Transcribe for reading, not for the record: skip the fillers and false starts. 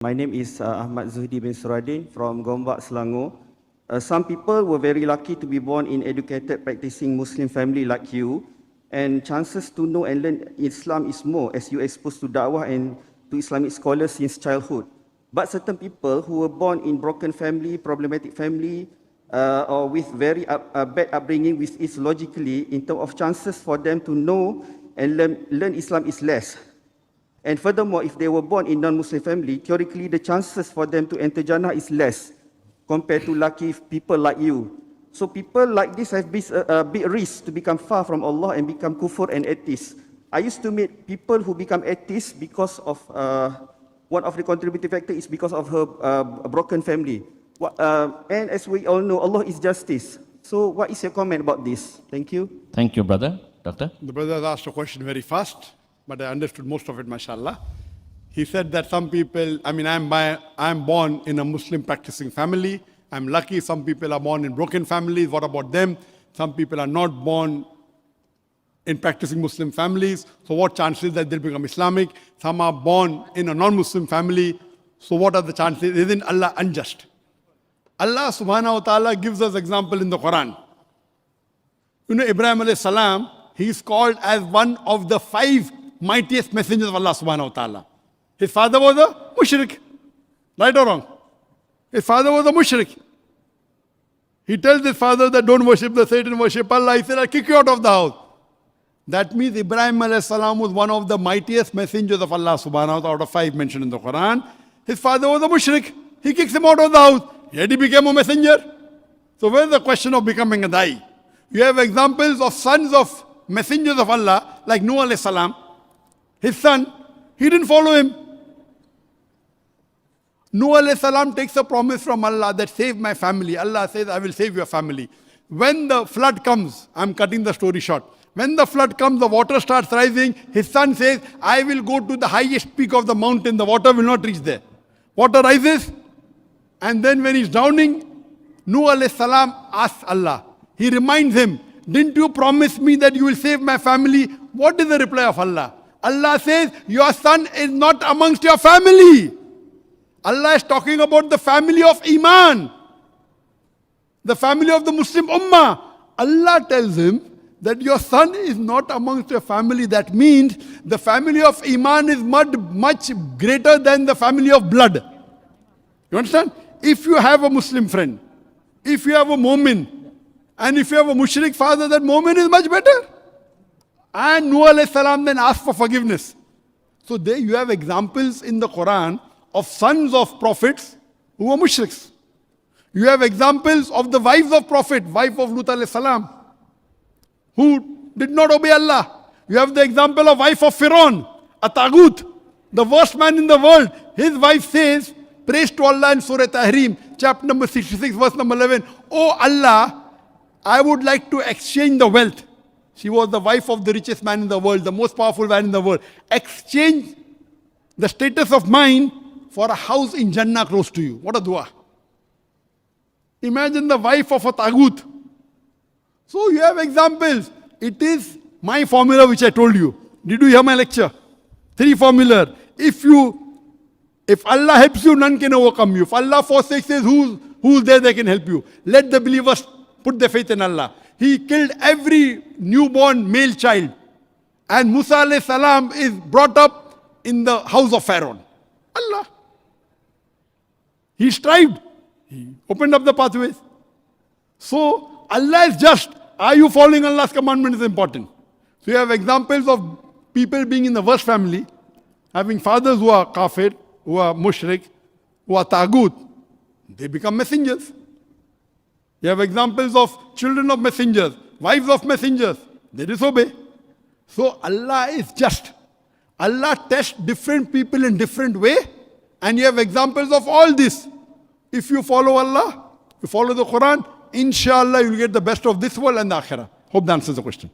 My name is Ahmad Zuhdi bin Suradin from Gombak, Selangor. Some people were very lucky to be born in educated, practicing Muslim family like you, and chances to know and learn Islam is more as you exposed to da'wah and to Islamic scholars since childhood. But certain people who were born in broken family, problematic family, or with very bad upbringing, which is logically, in terms of chances for them to know and learn Islam is less. And furthermore, if they were born in non-Muslim family, theoretically the chances for them to enter Jannah is less compared to lucky people like you. So people like this have a big risk to become far from Allah and become kufur and atheists. I used to meet people who become atheists because of, one of the contributing factors is because of her broken family. And as we all know, Allah is justice. So what is your comment about this? Thank you. Thank you, brother. Doctor? The brother has asked a question very fast, but I understood most of it, mashallah. He said that some people, I'm born in a Muslim practicing family. I'm lucky. Some people are born in broken families. What about them? Some people are not born in practicing Muslim families. So what chances that they'll become Islamic? Some are born in a non-Muslim family. So what are the chances? Isn't Allah unjust? Allah subhanahu wa ta'ala gives us example in the Quran. You know, Ibrahim alayhi salam, he is called as one of the 5 mightiest messengers of Allah subhanahu wa ta'ala. His father was a mushrik. Right or wrong? His father was a mushrik. He tells his father that don't worship the Satan, worship Allah. He said, I'll kick you out of the house. That means Ibrahim alayhi salam was one of the mightiest messengers of Allah subhanahu wa ta'ala out of 5 mentioned in the Quran. His father was a mushrik. He kicks him out of the house. Yet he became a messenger. So where's the question of becoming a da'i? You have examples of sons of messengers of Allah, like Nuh alayhi salam. His son, he didn't follow him. Nuh alayhi salam takes a promise from Allah that save my family. Allah says, I will save your family. When the flood comes, I'm cutting the story short. When the flood comes, the water starts rising. His son says, I will go to the highest peak of the mountain. The water will not reach there. Water rises. And then when he's drowning, Nuh alayhi salam asks Allah. He reminds him, didn't you promise me that you will save my family? What is the reply of Allah? Allah says, your son is not amongst your family. Allah is talking about the family of Iman. The family of the Muslim Ummah. Allah tells him that your son is not amongst your family. That means the family of Iman is much greater than the family of blood. You understand? If you have a Muslim friend, if you have a Mu'min, and if you have a mushrik father, that Mu'min is much better. And Nuh alayhi salam then asked for forgiveness. So there you have examples in the Quran of sons of prophets who were mushriks. You have examples of the wives of prophet, wife of Lut alayhi salam, who did not obey Allah. You have the example of wife of Pharaoh, a tagut, the worst man in the world. His wife says, praise to Allah in Surah Tahrim, chapter number 66, verse number 11. Oh Allah, I would like to exchange the wealth. She was the wife of the richest man in the world, the most powerful man in the world. Exchange the status of mine for a house in Jannah close to you. What a dua. Imagine the wife of a tagut. So you have examples. It is my formula which I told you. Did you hear my lecture? 3 formula. If Allah helps you, none can overcome you. If Allah forsakes, says who's there that can help you? Let the believers put their faith in Allah. He killed every newborn male child. And Musa alayhi salam is brought up in the house of Pharaoh. Allah. He strived. He opened up the pathways. So Allah is just. Are you following Allah's commandment is important. So you have examples of people being in the worst family, having fathers who are kafir, who are mushrik, who are tagut. They become messengers. You have examples of children of messengers, wives of messengers. They disobey. So Allah is just. Allah tests different people in different way. And you have examples of all this. If you follow Allah, you follow the Quran, inshallah you'll get the best of this world and the akhirah. Hope that answers the question.